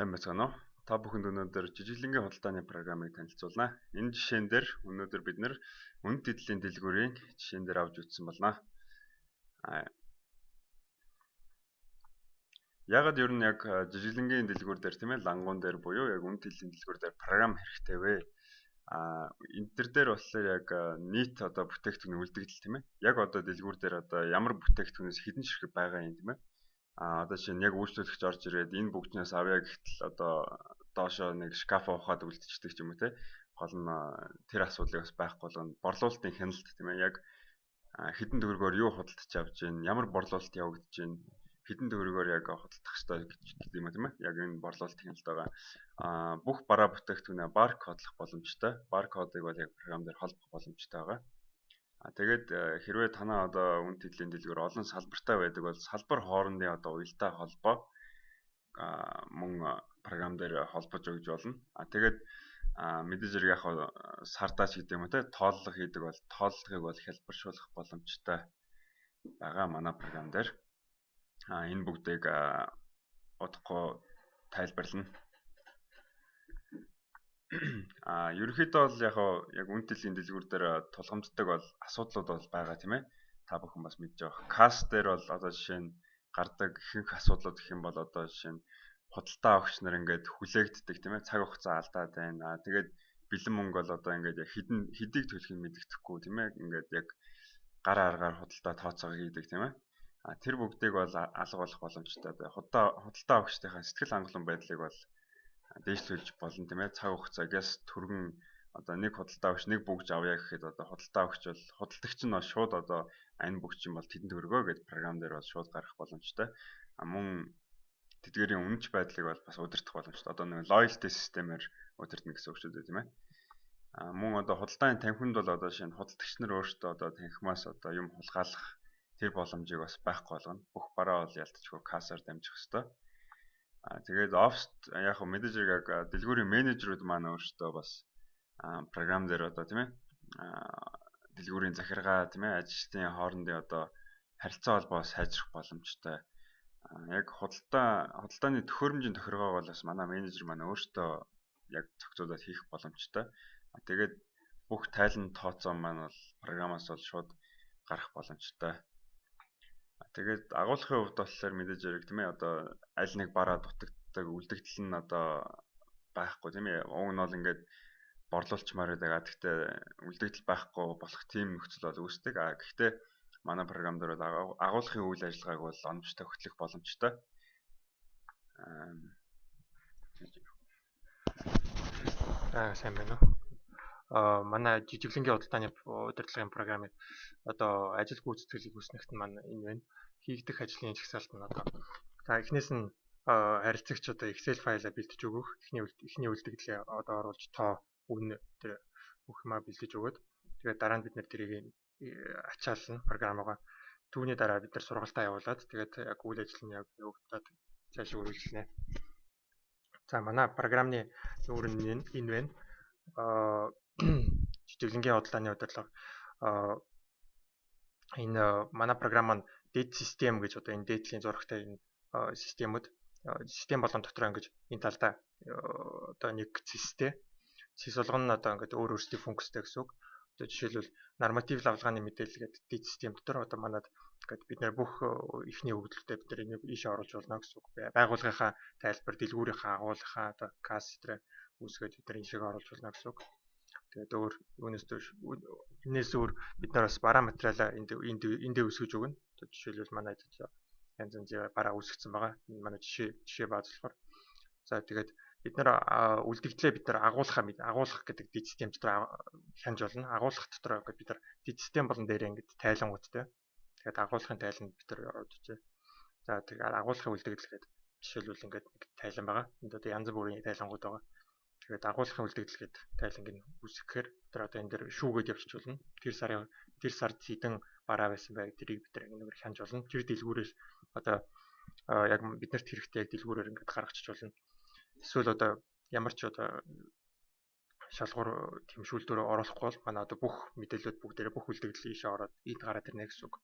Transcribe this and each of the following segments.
Сайн байцгаана уу? Та бүхэнд өнөөдөр жижиглэнгийн худалдааны програмыг танилцуулна. Энэ жишээн дээр өнөөдөр бид нэр үнэт эдлийн дэлгүүрийн жишээн дээр авч үзсэн болно. Ягаад ер нь яг жижиглэнгийн дэлгүүр дээр тийм ээ лангуун дээр буюу яг үнэт эдлийн дэлгүүр дээр програм хэрэгтэй вэ? Энэ төр дээр болохоор яг нийт одоо бүтээгдэхүүний үлдэгдэл тийм ээ. Яг одоо дэлгүүр дээр одоо ямар бүтээгдэхүүнээс хэдэн ширхэг байгаа юм тийм ээ. Одоо жишээ нь яг үйлчлүүлэгч орж ирээд энэ бүгднээс авъя гэтэл одоо доошоо нэг шкаф ухаад үлдчихдэг ч юм уу те. Гол нь тэр асуудлыг бас байхгүй болгоно. Борлуулалтын хяналт тийм ээ. Яг хэдэн төгрөгөөр юу худалдаж авч гин, ямар борлуулалт явагдаж гин, хэдэн төгрөгөөр яг худалдах ёстой гэдэг юм тийм ээ. Яг энэ борлуулалтын хяналт байгаа. Бүх бараа бүтээгдэхүүнээ баркодлох боломжтой. Баркодыг бол яг програм дээр холбох боломжтой байгаа. Тэгээд хэрвээ танаа одоо үнэт эдлийн дэлгүүр олон салбартай байдаг бол салбар хоорондын одоо уялдаа холбоо мөн програм дээр холбож өгч болно. Тэгээд мэдээж хэрэг яг сардаач гэдэг юм уу те тооллого хийдэг бол тооллогыг бол хялбаршуулах боломжтой байгаа манай програм дээр. Энэ бүгдийг удахгүй тайлбарлана. Ерөнхийдөө бол яг үнэт эдлийн дэлгүүр дээр тулгамддаг бол асуудлууд бол байгаа тийм ээ. Та бүхэн бас мэдж байгаа. Касс дээр бол одоо жишээ нь гардаг ихэнх асуудлууд гэх юм бол одоо жишээ нь худалдаа авагч нар ингээд хүлээгддэг тийм ээ. Цаг хугацаа алдаад байна. Тэгээд бэлэн мөнгө бол одоо ингээд яг хэдийг төлөхийг мэддэхгүй тийм ээ. Ингээд яг гар аргаар худалдаа тооцоогоо хийдэг тийм ээ. Тэр бүгдийг бол алга болох боломжтой. Худалдаа авагчдынхаа сэтгэл хангалуун байдлыг бол дээшлүүлж болно тийм ээ. Цаг хугацаагаас түргэн одоо нэг худалдаа авч нэг бүгж авъя гэхэд одоо худалдаа авч бол худалдагч нь шууд одоо энэ бүгч юм бол тэдэн төгрөгөө гэдэг програм дээр бол шууд гарах боломжтой. Мөн тэдгээрийн үнэч байдлыг бол бас удирдах боломжтой. Одоо нэг loyalty системээр удирдах гэсэн үг шүү дээ тийм ээ. Мөн одоо худалдааны танхимд бол одоо шинэ худалдагч нар өөрсдөө одоо танхимаас одоо юм хулгайлах тэр боломжийг бас байхгүй болгоно. Бүх бараа бол ялтчгүй кассаар дамжих ёстой. Тэгээд офст яг мэдээж яг дэлгүүрийн менежерүүд маань өөрсдөө бас програм дээр одоо тийм ээ дэлгүүрийн захиргаа тийм ээ ажилчдын хоорондын одоо харилцаа холбоо сайжрах боломжтой. Яг худалдааны төхөөрөмжийн тохиргоог бол бас манай менежер маань өөртөө яг зохицуулаад хийх боломжтой. Тэгээд бүх тайлан тооцоо маань бол програмаас бол шууд гарах боломжтой. Тэгээд агуулгын хувьд болохоор мэдээж хэрэг тийм ээ одоо аль нэг бараа дутагддаг үлдэгдэл нь одоо байхгүй тийм ээ. Уг нь бол ингээд борлуулчмаар байдаг. Гэхдээ үлдэгдэл байхгүй болох тийм нөхцөл бол үүсдэг. Гэхдээ манай програм дээр бол агуулгын үйл ажиллагааг бол оновчтой хөтлөх боломжтой. Сайн байна уу? Манай жижиглэнгийн худалдааны удирдлагын програмыг одоо ажил гүйцэтгэлийг үүснэгт нь манай энэ байна. Хийгдэх ажлын жагсаалт нь одоо эхнээс нь харилцагч одоо Excel файлаа бэлдэж өгөх, эхний үлдэгдлээ одоо оруулж тоо үнэ тэр бүх юмаа бэлдэж өгöd. Тэгээд дараа нь бид нэр тэрийг ачаална програмгаа. Түүний дараа бид нар сургалтаа явуулаад тэгээд яг үйл ажил нь явагдаад цааш үргэлжлэнэ. За манай програмны нүүр нь энэ байна. Жижиглэнгийн худалдааны удирдлага энэ манай програм маань дэд систем гэж одоо энэ дээдлийн зурагтай энэ систем болгон дотор ингэж энэ талдаа одоо нэг цэстэй. Цэс болгоно нь одоо ингээд өөр өөрсдийн функцтэй гэсэн үг. Одоо жишээлбэл норматив лавлгааны мэдээлэл гэдэг дэд систем дотор одоо манад ингээд бид нэр бүх ихний хөгжлөлтөд бид нар энийг ийшээ оруулж болно гэсэн үг. Байгууллагынхаа тайлбар, дэлгүүрийнхаа агуулгынхаа одоо касс дээр үүсгээд бид нар энэ шиг оруулж болно гэсэн үг. Тэгээд өөр энэс өөр бид нар бас бараа материалаа энд үсгэж өгнө. Одоо жишээлбэл манай янз янзын бараа үүсгэсэн байгаа. Энэ манай жишээ баазлахаар. За тэгээд бид нар үлдэгдлээ бид нар агуулгах гэдэг дэд систем дотор хянж болно. Агуулгах дотор бид нар дэд систем болон дээр ингэж тайлангуудтай. Тэгээд агуулгын тайланд бид нар ороод үзье. За тэгээд агуулгын үлдэгдэл гэдэг жишээлбэл ингэж нэг тайлан байгаа. Энд одоо янз бүрийн тайлангууд байгаа. Тэгээд агуулгын үлдэгдэл гэдэг тайлангийг үүсгэхээр бид нар одоо энэ дээр шүүгээд явчих болно. Тэр сард хэдэн бараа байсан байг тэрийг бид нар ингэж хянж болно. Тэр дэлгүүрээс одоо яг биднэрт хэрэгтэй яг дэлгүүрээр ингэж гаргачих болно. Эсвэл одоо ямар ч одоо шалгуур тэмшүүлдөрөө оруулахгүй бол манай одоо бүх мэдээлэлүүд бүгдээрээ бүх үлдэгдэл ийшээ ороод энд гараад ирнэ гэсэн үг.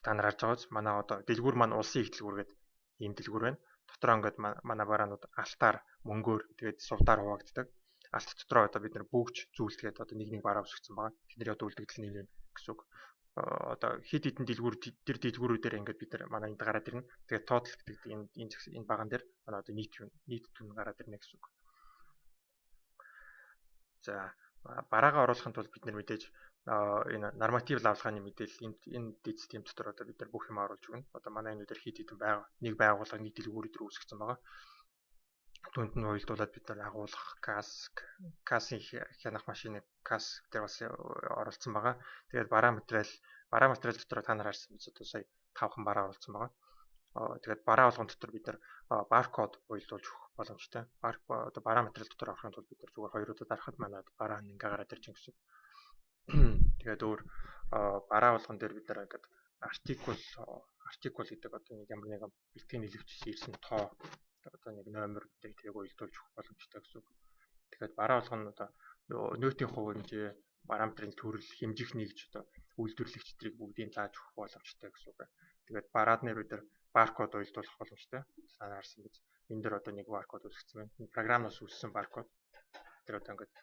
Та нар харж байгааз манай одоо дэлгүүр маань улсын их дэлгүүр гэдэг ийм дэлгүүр байна. дотроо ингээд манай бараанууд алтаар мөнгөөр тэгээд сувдаар хуваагддаг. Алт дотроо одоо бид нар бүгж зүйлгээд одоо нэг бараа өсгсөн байгаа. Тэдний одоо үлдэгдэл нэг юм гэсэн үг. Одоо хид хідэн дэлгүүр тэр дэлгүүрүүдээр ингээд бид нар манай энд гараад ирнэ. Тэгээд тоотал гэдэг энэ баган дээр манай одоо нийт түн гараад ирнэ гэсэн үг. За бараагаа оруулахын тулд бид нар мэдээж энэ норматив лавлагын мэдээлэл энэ дэд систем дотор одоо бид нар бүх юм оруулж өгнө. Одоо манай энэ өдөр хид хідэн нэг байгууллага нэг дэлгүүрээр үүсгэсэн байгаа. Түүнд нь уялдуулаад бид нар агуулгах касын хянах машиныг кас дээр бас оруулсан байгаа. Тэгээд бараа материал дотор та нар харсан биз одоо сая 5хан бараа оруулсан байгаа. Тэгээд бараа болгон дотор бид нар баркод уялдуулж өгөх боломжтой. Одоо бараа материал дотор орохын тулд бид нар зүгээр хоёр удаа дарахад манад бараа ингээ гараад ирж гэсэн. Тэгээд өөр бараа болгон дээр бид нар ингээд артикул гэдэг одоо нэг ямар нэгэн бэлтгэн нийлэгчсэн ирсэн тоо одоо нэг номер дээр тэрийг уялдуулж өгөх боломжтой гэсэн үг. Тэгэхээр бараа болгоно одоо нөөтийн хувь хэмжээ, параметрын төрөл, хэмжих нэгж одоо үйлдвэрлэгч эдрийг бүгдийг зааж өгөх боломжтой гэсэн үг. Тэгээд бараад нэр бид баркод уялдуулах боломжтой. Санаа харсан биз. Энэ дээр одоо нэг баркод үүсгэсэн байна. Энэ програмнаас үүссэн баркод. Тэр одоо ингээд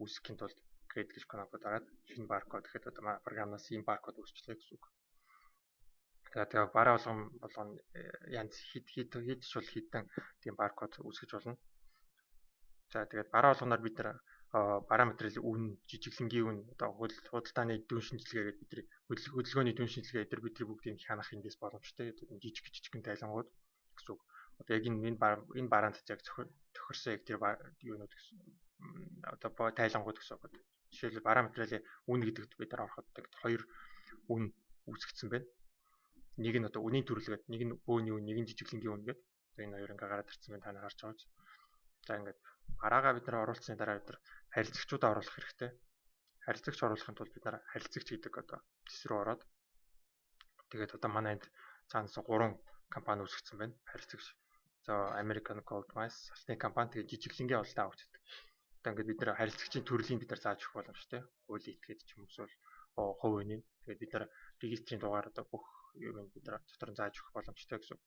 үүсгэхийн тулд create гэж команд дараад шинэ баркод гэхэд одоо манай програмнаас ийм баркод үүсчлээ гэсэн үг. Тэгээд бараа болгон янз хид шул хідэн тийм баркод үүсгэж болно. За тэгээд бараа болгоноор бид нар бараа материалын үн, жижиглэнгийн үн, одоо худалдааны дүн шинжилгээгээд бидний хөдөлгөөний дүн шинжилгээ эдгээр бидний бүгдийг хянах эндээс боломжтой. Жижигхэн тайлангууд гэсэн үг. Одоо яг энэ бараанд яг тохирсон яг тэр юунууд гэсэн одоо тайлангууд гэсэн үг. Жишээлбэл бараа материалын үн гэдэгт бид нар ороход хоёр үн үүсгэсэн байна. Нэг нь одоо үнийн төрөлгээд, нэг нь бөөний үн, нэг нь жижиглэнгийн үн гэдэг. Одоо энэ хоёр ингээ гараад ирсэн байна та нар харж байгаа ч. За ингээд бараагаа бид нар оруулсны дараа бид нар харилцагчдаа оруулах хэрэгтэй. Харилцагч оруулахын тулд бид нар харилцагч гэдэг одоо тэс рүү ороод тэгээд одоо манай энд цаанаас 3 компани үүсгэсэн байна. Харилцагч. За American Gold Mines, салтны компани тэгээд жижиглэнгийн олдоо авч байдаг. Одоо ингээд бид нар харилцагчийн төрлийг бид нар зааж өгөх боломжтой. Хуулийн этгээд ч юм уу хувь үнийн. Тэгээд бид нар регистрийн дугаар одоо бүх юм бид нар дотор нь зааж өгөх боломжтой гэсэн.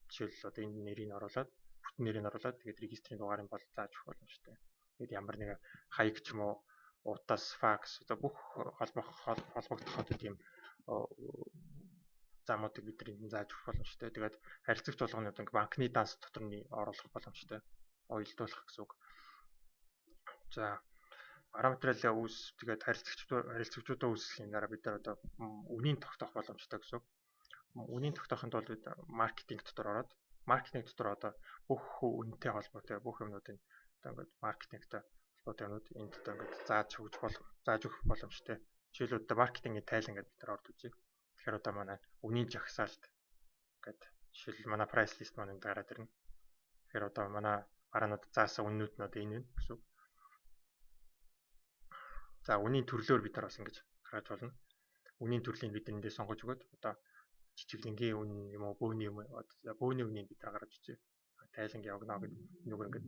Жишээлбэл одоо энэ нэрийг оруулаад, бүтэн нэрийг оруулаад тэгээд регистрийн дугаарыг бол зааж өгөх боломжтой. Тэгээд ямар нэгэн хаяг ч юм уу, утас, факс одоо бүх холбогдох одоо тийм замуудыг бид нар зааж өгөх боломжтой. Тэгээд харилцагч болгоны одоо банкны данс дотор нь оруулах боломжтой. Уялдуулах гэсэн үг. За бараа материалын үүс тэгээд харилцагчдаа үүсгэхийн дараа бид нар одоо үнийн тогтоох боломжтой гэсэн. Үнийн тогтоохын тулд бид маркетинг дотор ороод маркетинг дотор одоо бүх үнэтэй холбоотой бүх юмнуудыг одоо ингээд маркетингтэй холбоотой юмнууд энд одоо ингээд зааж өгөх боломжтой. Жишээлбэл одоо маркетингийн тайлан гэдэг бид нар орд үзье. Тэгэхээр одоо манай үнийн жагсаалт гэдэг жишээлбэл манай price list маань энд гараад ирнэ. Тэгэхээр одоо манай бараанууд заасан үннүүд нь одоо энэ вэ гэсэн. За үнийн төрлөөр бид нар бас ингэж гаргаж болно. Үнийн төрлийг бид эндээ сонгож өгöd одоо жижиглэнгийн үн юм уу бөөний юм одоо бөөний үнийг бид нар гаргаж үзье. Тайлангийн огноо гэдэг нүгээр ингэж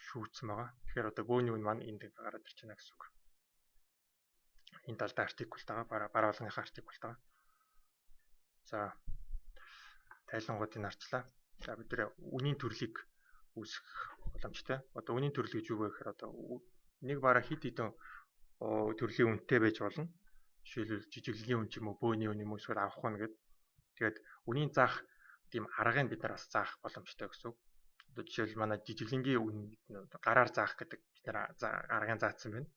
шүүцсэн байгаа. Тэгэхээр одоо бөөний үн маань энд гараад ирж байна гэсэн үг. Энэ талд артикултайгаа бараа болгоныхаа артикултайгаа. За тайлангуудыг нарчлаа. За бид нэр үнийн төрлийг үүсгэх боломжтой. Одоо үнийн төрөл гэж юу вэ гэхээр одоо нэг бараа хид хідэн төрлийн үнэтэй байж болно. Жишээлбэл жижиглэнгийн үн ч юм уу бөөний үн юм уу эсвэл авах нь гэдэг. Тэгээд үнийн заах тийм аргыг бид нар бас заах боломжтой гэсэн үг. Одоо жишээлбэл манай жижиглэнгийн үн гараар заах гэдэг бид нар аргыг заасан байна.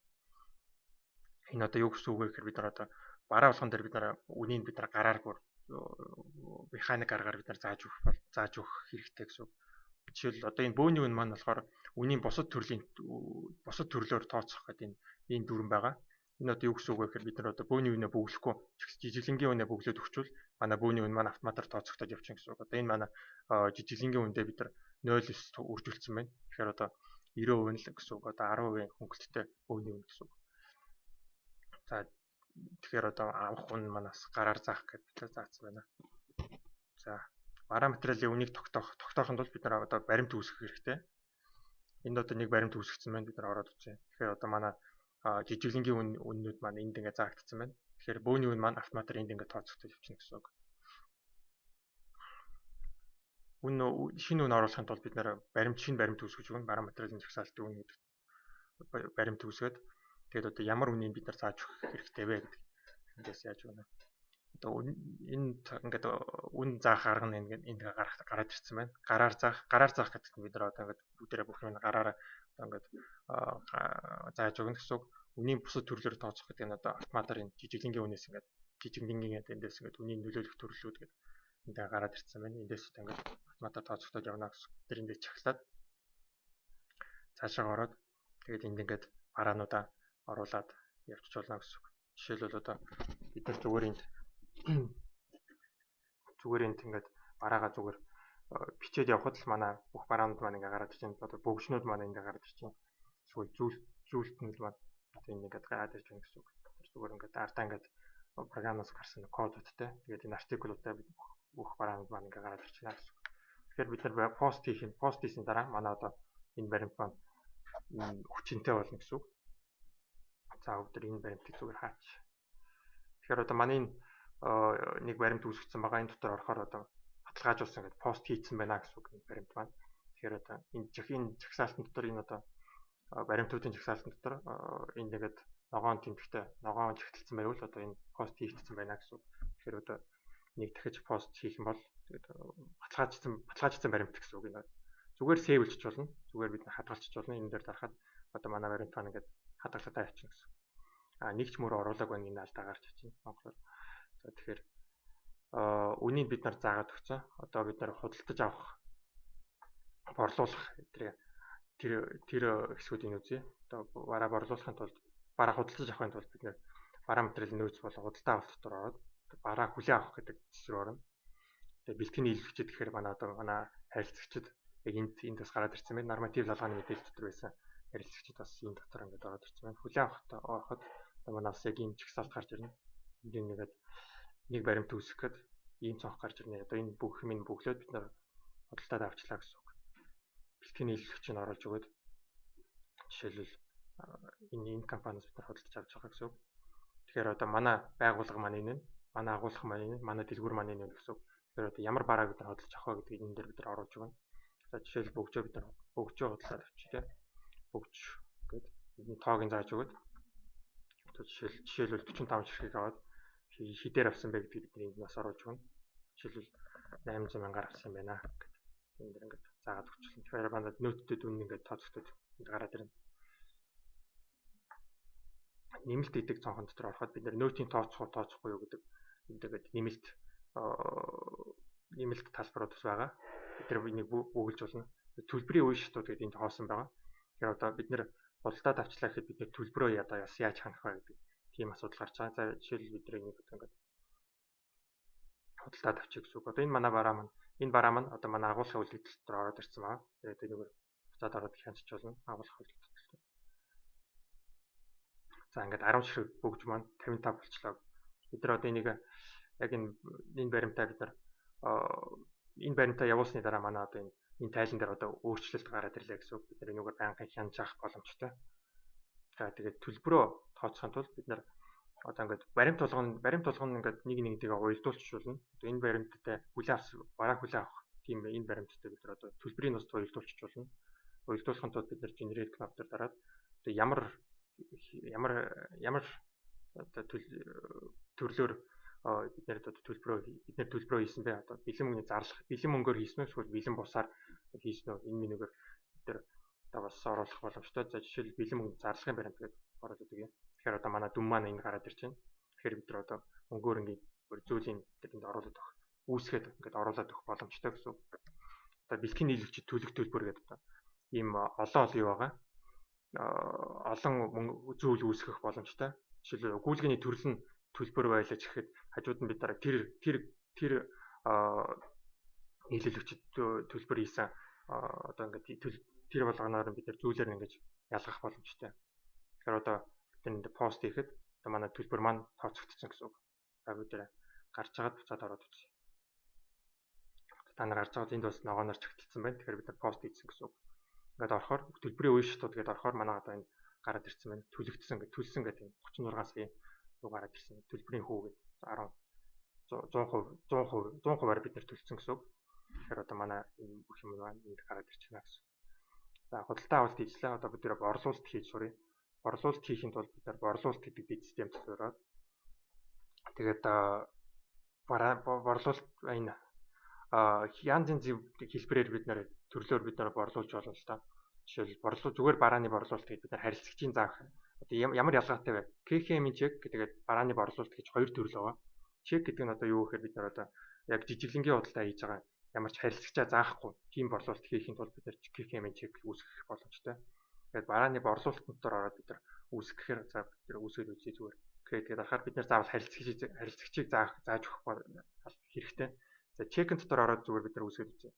Энэ одоо юу гэсэн үг вэ гэхээр бид нар одоо бараа болгон дээр бид нар үнийг бид нар гараар механик аргаар бид нар зааж өгөх хэрэгтэй гэсэн үг. Жишээлбэл одоо энэ бөөний үн маань болохоор үнийн бусад төрлөөр тооцох гэдэг энэ дүрэн байгаа. Энэ одоо юу гэсэн үг вэ гэхээр бид нар одоо бөөний үнэ бөглөхгүй жижиглэнгийн үнэ бөглөөд өгчвөл манай бөөний үн маань автоматар тооцогдоод явчихна гэсэн үг. Одоо энэ манай жижиглэнгийн үндэ бид нар 0.9 үржүүлсэн байна. Тэгэхээр одоо 90% л гэсэн үг. Одоо 10% хөнгөлөлттэй бөөний үн гэсэн үг. За тэгэхээр одоо авах үн манаас гараар заах гэдэг бид заасан байна. За бараа материалын үнийг тогтоохын тулд бид нар одоо баримт үүсгэх хэрэгтэй. Энд одоо нэг баримт үүсгэсэн байна бид нар ороод үзье. Тэгэхээр одоо манай жижиглэнгийн үннүүд маань энд ингээ заагдсан байна. Тэгэхээр бөөний үн маань автоматар энд ингээ тооцогдож явчихна гэсэн үг. шинэ үн оруулахын тулд бид нэр шинэ баримт үүсгэж өгнө. Баруун материалын жагсаалтын үн гэдэг баримт үүсгээд тэгээд одоо ямар үнийг бид нар зааж өгөх хэрэгтэй вэ гэдэг эндээс яаж өгнө. Одоо энэ ингээд үн заах арга нь энд гараад ирсэн байна. Гараар заах гэдэг нь бид нар одоо ингээд бүгдээрээ бүх юм гараараа одоо ингээд зааж өгнө гэсэн үг. Үнийн бусад төрлөөр тооцох гэдэг нь одоо автоматар энэ жижиглэнгийн үнээс ингээд жижиглэнгийн эндээс ингээд үнийг нөлөөлөх төрлүүд гэдэг энд гараад ирсэн байна. Эндээс одоо ингээд автоматар тооцогдож явна гэсэн. Тэр эндээс чагсаад цаашаа ороод тэгээд энд ингээд бараануудаа оруулаад явчих болно гэсэн үг. Жишээлбэл одоо бид нар зүгээр энд ингээд бараагаа зүгээр бичээд явхад л манай бүх бараанууд маань ингээд гараад ирж байна. Одоо бөгшнүүд маань ингээд гараад ирж байна. Эсвэл зүйлтнүүд маань одоо энэ ингээд гараад ирж байна гэсэн үг. Тэр зүгээр ингээд артаа ингээд програмнаас гарсан кодуудтай. Тэгээд энэ артиклуудтай бүх бараанууд маань ингээд гараад ирж байна гэсэн үг. Тэгэхээр бид нар пост хийсэн дараа манай одоо энэ баримт маань хүчинтэй болно гэсэн үг. За өдөр энэ баримтыг зүгээр хаач. Тэгэхээр одоо манай нэг баримт үүсгэсэн байгаа. Энэ дотор орохоор одоо баталгаажуулсан гэдэг пост хийсэн байна гэсэн үг энэ баримт маань. Тэгэхээр одоо энэ жагсаалтын дотор энэ одоо баримтуудын жагсаалтын дотор энэ нэгэд ногоон тэмдэгтэй ногоон чигтэлсэн байвал одоо энэ пост хийгдсэн байна гэсэн үг. Тэгэхээр одоо нэг дахиж пост хийх юм бол баталгаажсан баримт гэсэн үг энэ. Зүгээр сейвлж болно. Зүгээр бид хадгалчих болно. Энэ дээр дарахад одоо манай баримт маань ингээд хадгалагдаа явчихна гэсэн. Нэг ч мөр оруулаагүй энэ алдаа гарч ичнэ монголоор. За тэгэхээр үнийг бид нар заагаад өгсөн. Одоо бид нар худалдаж авах борлуулах тэр хэсгүүдийн үзье. Одоо бараа борлуулахын тулд бараа худалдаж авахын тулд бид нар бараа материалын нөөц болон худалдаа авалт дотор ороод бараа хүлээн авах гэдэг зэс рүү орно. Тэгээ бэлтгэний илэрхийлэгчид гэхээр манай харилцагчид яг энд бас гараад ирсэн байна. Норматив залгааны мэдээлэл дотор байсан харилцагчид бас энэ дотор ингээд ороод ирсэн байна. Хүлээн авахтаа ороход манаас яг ийм жагсаалт гарч ирнэ. Энд нэгээд нэг баримт үүсгэх гээд ийм цонх гарч ирнэ. Одоо энэ бүх юм бүглөөд бид нар худалдаад авчлаа гэсэн үг. Бэлтгэний илэрхийлэгчийг оруулж өгөөд жишээлбэл энэ компаниас бид нар худалдаж авч байгаа гэсэн үг. Тэгэхээр одоо манай байгууллага маань энэ, манай агуулга маань энэ, манай дэлгүүр маань энэ гэсэн үг. Тэгэхээр одоо ямар бараа бид нар худалдаж авах вэ гэдгийг энэ дээр бид нар оруулж өгнө. За жишээлбэл бөгжөө бид нар бөгжөө худалдаад авчих тийм. Бөгж гэдэг энэ тоогийн зааж өгöd. Жишээлбэл 45 ширхэг аваад хідээр авсан бэ гэдгийг бид энд нас оруулж өгнө. Жишээлбэл 800 мянгаар авсан байна гэдэг. Энэ дэр ингээд заагаад өгчлээ. Тэгэхээр манай нөөтдөд үн ингээд тооцогдоод гараад ирнэ. Нэмэлт идэг цонхон дотор ороход бид нөөтийн тооцохгүй юу гэдэг ингээд нэмэлт талбарууд бас байгаа. Бид нар энийг бүгэлж болно. Төлбөрийн үе шатууд гэдэг энд хоосон байгаа. Тэгэхээр одоо бид нэр худалдаад авчлаа гэхэд бид нэр төлбөрөө яаж ханах вэ гэдэг тийм асуудал гарч байгаа. За жишээлбэл бид нар энийг ингээд худалдаад авчих гэсэн үг. Одоо энэ бараа маань одоо манай агуулгын үлдэгдэл дотор ороод ирсэн байгаа. Тэгээд энийг буцаад ороод хянчих болно. Агуулгын үлдэгдэл дотор. За ингээд 10 ширхэг бөгж маань 55 болчлоо. Бид нар одоо энийг яг энэ баримтаа бид нар энэ баримтаа явуулсны дараа манай одоо энэ тайлан дээр одоо өөрчлөлт гараад ирлээ гэсэн үг. Бид нар энэгээр байнгын хянаж авах боломжтой. За тэгээд төлбөрөө тооцохын тулд бид нар одоо ингээд баримт болгоно ингээд нэгнийгээ уялдуулчихвал одоо энэ баримттай бараа хүлээн авах тийм энэ баримттай бид нар одоо төлбөрийн нус уялдуулчих болно. Уялдуулахын тулд бид нар generate кнопоор дараад одоо ямар одоо төрлөөр бид нэр төлбөрөө хийсэн бэ? Одоо бэлэн мөнгөний зарлах, бэлэн мөнгөөр хийсэн үү эсвэл бэлэн бусаар хийсэн үү? Энэ менюгээр бид нар одоо бас оруулах боломжтой. За жишээл бэлэн мөнгөний зарлахын баримт гэдэг оруулаад өгье. Тэгэхээр одоо манай дүн маань энэ гараад ирж байна. Тэгэхээр бид нар одоо мөнгөөр ингээд зүйлийн энд оруулаад өгөх, үүсгээд ингээд оруулаад өгөх боломжтой гэсэн үг. Одоо бэлтгэний нийлүүлэгчид төлөх төлбөр гэдэг одоо ийм олон юу байгаа. Олон зүйл үүсгэх боломжтой. Жишээлбэл гүйлгээний төрөл нь төлбөр байлаа гэхэд хажууд нь бид дараа тэр нийлүүлэгчид төлбөр хийсэн одоо ингээд тэр болгоноор бид нар зүйлээр ингэж ялгах боломжтой. Тэгэхээр одоо энд пост хийхэд одоо манай төлбөр маань тооцогдсон гэсэн үг. За бид нэр гарч байгаад буцаад ороод үзье. Та нар харж байгаа энд бас ногооноор чагталсан байна. Тэгэхээр бид нар пост хийсэн гэсэн үг. Ингээд орохоор төлбөрийн үе шатууд гэдээ орохоор манай одоо энэ гараад ирсэн байна. Төлөгдсөн гэдэг энэ 36 сая руу гараад ирсэн. Төлбөрийн хүү гэдэг 100%-аар бид нар төлсөн гэсэн үг. Тэгэхээр одоо манай энэ бүх юм маань энд гараад ирж байна гэсэн. За худалдаа авалт хийжлээ. Одоо бид нэр борлуулалт хийж сурыг. Борлуулалт хийхин тулд бид нар борлуулалт гэдэг дэд систем төлөөрөө тэгээд борлуулалт энэ янз янзын хэлбэрээр бид нар төрлөөр бид нар борлуулж болно л та. Жишээл зүгээр барааны борлуулалт гэдэг бид нар харилцагчийн заах. Одоо ямар ялгаатай вэ? KKM-ийн чек тэгээд барааны борлуулалт гэж хоёр төрөл байгаа. Чек гэдэг нь одоо юу гэхээр бид нар одоо яг жижиглэнгийн худалдаа хийж байгаа ямар ч харилцагчаа заахгүй тийм борлуулалт хийхин тулд бид нар KKM-ийн чек үүсгэх боломжтой. Тэгээд барааны борлуулалт дотор ороод бид нар үүсгэхээр за бид нар үүсгэж үзье зүгээр. Тэгээд ахаар бид нар заавал харилцагчийг зааж өгөх хэрэгтэй. За чекэн дотор ороод зүгээр бид нар үүсгэж үзье.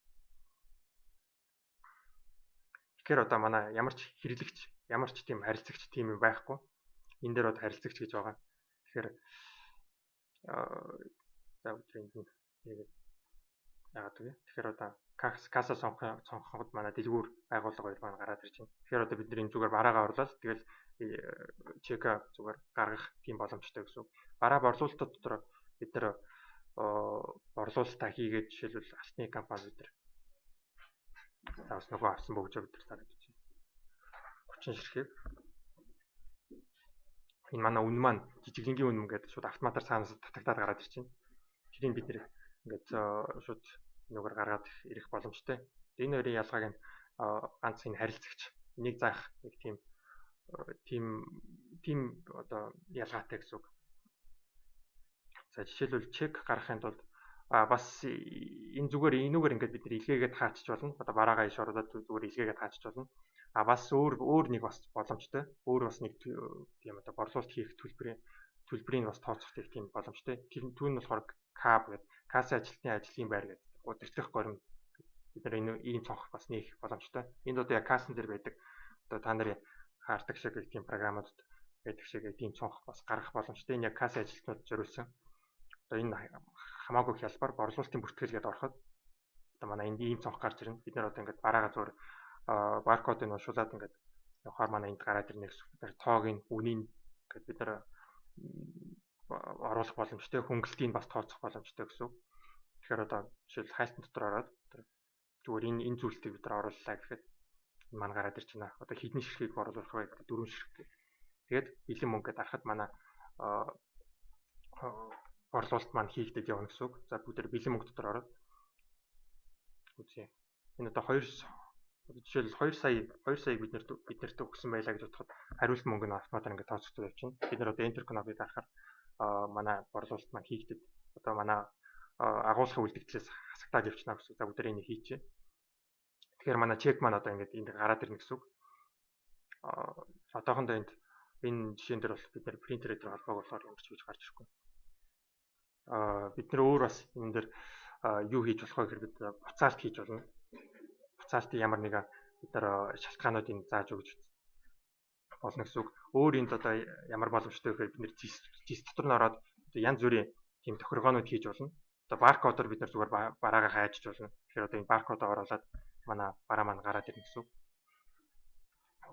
Тэгэхээр одоо манай ямар ч хэрэглэгч, ямар ч тийм харилцагч тийм юм байхгүй. Энэ дээр одоо харилцагч гэж байгаа. Тэгэхээр за үүнийг яагаад вэ? Тэгэхээр одоо касса сонгоход манай дэлгүүр байгууллага хоёр маань гараад ирж байна. Тэгэхээр одоо бид энэ зүгээр бараагаа орлоод тэгэл чека зүгээр гаргах тийм боломжтой гэсэн. Бараа борлуулалтад дотор бид нар борлуулалтаа хийгээд жишээлбэл алтны компани бид нар заавс нөгөө авсан бөгжөө бид нар зараад үзье. 30 ширхэг. Энэ манай үнэ маань жижиглэнгийн үнэ гэдэг шууд автоматар цаанаас татагдаад гараад ирж байна. Тэрийг бид нэр ингээд шууд нүгээр гаргаад ирэх боломжтой. Энэ хоёрын ялгааг нь ганц энэ харилцагч энийг заах нэг тийм одоо ялгаатай гэсэн үг. За жишээлбэл чек гаргахын тулд бас энэ зүгээр энүүгээр ингээд бид илгээгээд хаачиж болно. Одоо бараагаа иш ороод зүгээр илгээгээд хаачиж болно. Бас өөр нэг бас боломжтой. Өөр бас нэг тийм одоо борлуулалт хийх төлбөрийн бас тооцох тийм боломжтой. Түүн нь болохоор КАБ гэдэг кассын ажилтны ажлын байр гэдэг удирдах горим бид нар энэ ийм цонх бас нээх боломжтой. Энд одоо яг кассан дээр байдаг одоо та нарын хаардаг шиг тийм програмууд байдаг шиг тийм цонх бас гаргах боломжтой. Энэ яг кассын ажилтнууд зориулсан. Одоо энэ хамаагүй хялбар борлуулалтын бүртгэлгээд ороход одоо манай энд ийм цонх гарч ирнэ. Бид нар одоо ингээд бараагаа зур баркодыг уншуулад ингээд явахаар манай энд гараад ирнэ гэсэн. Тэр тоог нь үнийг ингээд бид нар оруулах боломжтой. Хөнгөлтийг бас тооцох боломжтой гэсэн. Тэгэхээр одоо жишээл хайлтан дотор ороод зүгээр энэ зүйлсийг бид нар орууллаа гэхэд энэ маань гараад ирж байна. Одоо хэдэн ширхгийг борлуулах вэ? 4 ширхэг. Тэгээд бэлэн мөнгөд арахад манай борлуулалт маань хийгдэж явна гэсэн үг. За бүгд бэлэн мөнгө дотор ороод үзье. Энэ одоо жишээл 2 саяг бид нарт өгсөн байлаа гэж бодоход хариулт мөнгө нь автоматар ингээд тооцогдож явчихна. Бид нар одоо enter кнопыг дарахаар манай борлуулалт маань хийгдэж одоо манай агуулгын үлдэгдлээс хасагдаад явчихна гэсэн. За бүгд энийг хийчихье. Тэгэхээр манай чек маань одоо ингээд энд гараад ирнэ гэсэн үг. Одоохондоо энэ жишээн дээр бол бид нэр принтер дээр холбоог болохоор ямар ч үгүй гарч ирэхгүй. Бид нэр өөр бас энэ дээр юу хийж болох вэ гэхээр бид буцаалт хийж болно. Буцаалтын ямар нэгэн бид нар шалтгаануудыг зааж өгч болно гэсэн үг. Өөр энд одоо ямар боломжтой вэ гэхээр бид нэр жис дотор нь ороод янз бүрийн тийм тохиргоонууд хийж болно. Одоо баркодоор бид нар зүгээр бараагаа хайж болно. Тэгэхээр одоо энэ баркодоо оруулаад манай бараа маань гараад ирнэ гэсэн үг.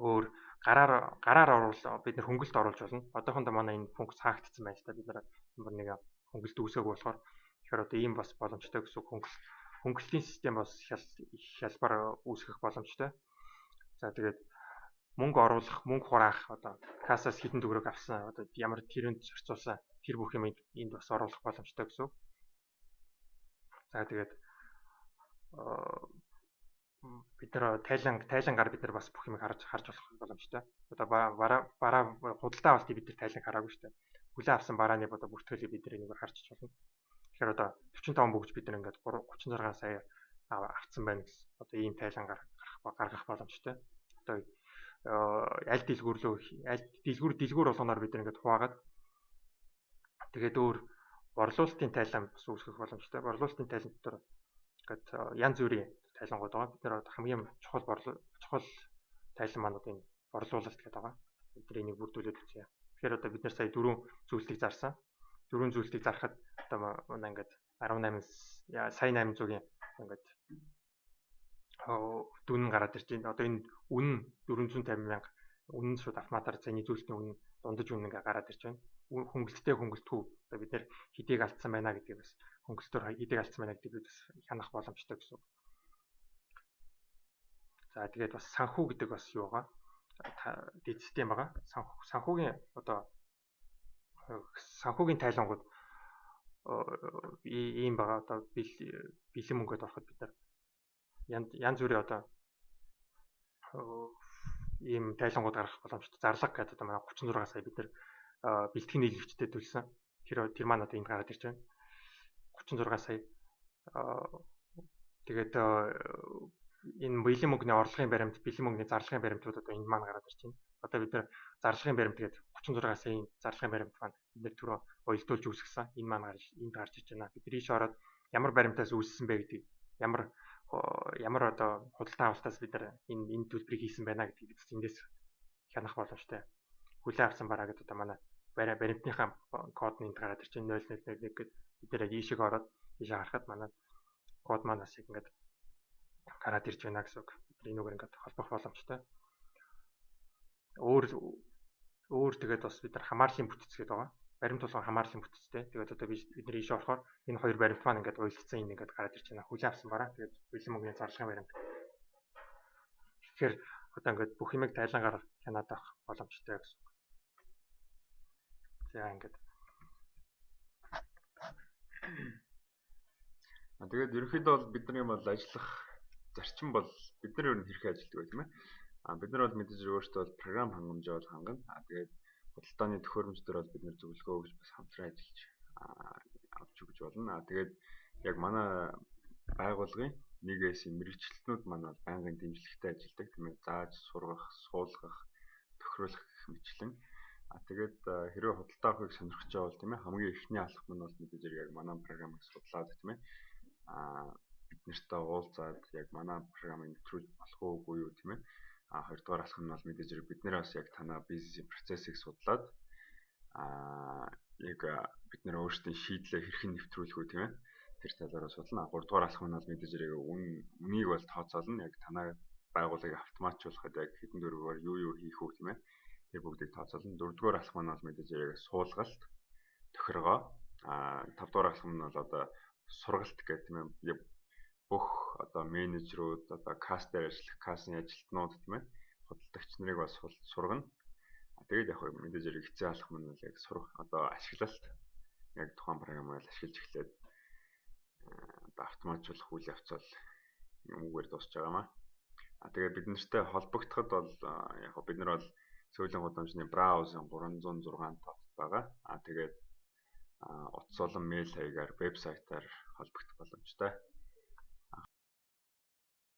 Өөр гараар оруулаад бид нар хөнгөлт оруулж болно. Одоохондоо манай энэ функц хаагдсан байна л та. Бид нар ямар нэгэн хөнгөлт үүсээгүй болохоор тэгэхээр одоо ийм бас боломжтой гэсэн үг. Хөнгөлтийн систем бас хялбар үүсгэх боломжтой. За тэгээд мөнгө оруулах, мөнгө хураах одоо кассаас хэдэн төгрөг авсан, одоо ямар тэрэнд зарцуулсан тэр бүх юм энд бас оруулах боломжтой гэсэн үг. За тэгээд бид нар тайлангаар бид нар бас бүх юм харж болох боломжтой. Одоо бараа худалдаа авалтыг бид нар тайлан хараагүй шүү дээ. Хүлээн авсан барааны одоо бүртгэлийг бид нар энийг харж болно. Тэгэхээр одоо 45 бөгж бид нар ингээд 36 сая авцсан байна гэсэн. Одоо ийм тайлан гаргах боломжтой. Одоо аль дэлгүүр болгоноор бид нар ингээд хуваагаад тэгээд өөр борлуулалтын тайлан бас үүсгэх боломжтой. Борлуулалтын тайлан дотор ингээд янз бүрийн тайлангууд байгаа. Бид нар хамгийн чухал тайлан маань одоо энэ борлуулалт гэдэг байгаа. Бид нар энийг бүрдүүлээд үзье. Тэгэхээр одоо бид нар сая 4 зүйлсийг зарсан. 4 зүйлсийг зарахад одоо манай ингээд 18 сая 800-ийн ингээд дүн гараад ирж байна. Одоо энэ үнэ 450 мянга үнэн шууд автоматар цэний зүйлсний үнэ дундаж үнэ ингээ гараад ирж байна. Хөнгөлөлттэй хөнгөлтгүй одоо бид нэр хэдийг алдсан байна гэдгийг бас хөнгөлөлтөөр хэдийг алдсан байна гэдгийг бид бас хянах боломжтой гэсэн. За тэгээд бас санхүү гэдэг бас юу байгаа? Дэд систем байгаа. Санхүүгийн одоо санхүүгийн тайлангууд ийм байгаа. Одоо бэлэн мөнгөд ороход бид нар янз бүрийн одоо ийм тайлангууд гаргах боломжтой. Зарлага гэдэг одоо манай 36 сая бид нар бэлтгэн нийлэгчдэд төлсөн. Тэр маань одоо энд гараад ирж байна. 36 сая. Тэгээд энэ бэлэн мөнгөний орлогын баримт, бэлэн мөнгөний зарлагын баримтууд одоо энд маань гараад ирж байна. Одоо бид нар зарлагын баримт тэгээд 36 саяын зарлагын баримт маань бид нар түрүү уялдуулж үүсгэсэн. Энэ маань энд гарч ирж байна. Бид нар ийш ороод ямар баримтаас үүссэн бэ гэдгийг ямар одоо худалдан авалтаас бид нар энэ төлбөрийг хийсэн байна гэдгийг бид эндээс хянах боломжтой. Хүлээн авсан бараа гэдэг одоо манай баримтныхаа код нь энд гараад ирж байна. 0001 гэдэг бид нар ийшээ ороод ийшээ харахад манай код маань бас яг ингээд гараад ирж байна гэсэн үг. Бид энэгээр ингээд холбох боломжтой. Өөр тэгээд бас бид нар хамаарлын бүтц гэдэг байгаа. Баримт болгон хамаарлын бүтцтэй. Тэгээд одоо бид нар ийшээ орохоор энэ хоёр баримт маань ингээд уйлдсан энэ ингээд гараад ирж байна. Хүлээн авсан бараа. Тэгээд бэлэн мөнгөний зарлагын баримт. Тэгэхээр одоо ингээд бүх юмыг тайлангаар хянаад авах боломжтой гэсэн үг. За ингээд. Тэгээд ерөнхийдөө бол бидний бол ажиллах зарчим бол бид нар ер нь хэрхэн ажилладаг вэ тийм ээ? Бид нар бол мэдээж өөрсдөө бол програм хангамжаа бол хангана. Тэгээд худалдааны төхөөрөмж дээр бол бид нар зөвлөгөө өгж бас хамтран ажиллаж авч өгч болно. Тэгээд яг манай байгууллагын нэгээс мэрэгчлэтнүүд маань бол байнгын дэмжлэгтэй ажилладаг тийм ээ. Зааж сургах, суулгах, тохируулах гэх мэтлэн. Тэгээд хэрвээ худалдаа авахыг сонирхож байгаа бол тийм ээ хамгийн эхний алхам нь бол мэдээж яг манай програмыг судлаад тийм ээ бид нартай уулзаад яг манай програмыг нэвтрүүлж болох уугүй юу тийм ээ. Хоёрдугаар алхам нь бол мэдээж бид нэр бас яг танаа бизнесийн процессыг судлаад яг бид нэр өөрсдийн шийдлээ хэрхэн нэвтрүүлэх үү тийм ээ. Тэр талаараа судлана. Гуравдугаар алхам нь бол мэдээж үнийг бол тооцоолно. Яг танаа байгууллагыг автоматжуулахад яг хэдэн дөрвөөр юу хийх үү тийм ээ. Тэр бүгдийг тооцоолно. Дөрөвдүгээр алхам нь бол мэдээж суулгалт, тохиргоо. Тавдугаар алхам нь бол одоо сургалт гэх тийм ээ. Бүх одоо менежерүүд, одоо кастер ажиллах, касын ажилтнууд тийм ээ. Худалдагч нарыг бас сургана. Тэгээд яг мэдээж хэцүү алхам нь бол яг сурах, одоо ашиглалт яг тухайн програмыг ашиглаж эхлээд одоо автоматжуулах үйл явц бол үүгээр дуусч байгаамаа. Тэгээд бид нартай холбогдоход бол яг бид нар бол цөөлөн гудамжны браузер 306 тав байгаа. Тэгээд утас болон мэйл хаягаар вебсайтаар холбогдох боломжтой.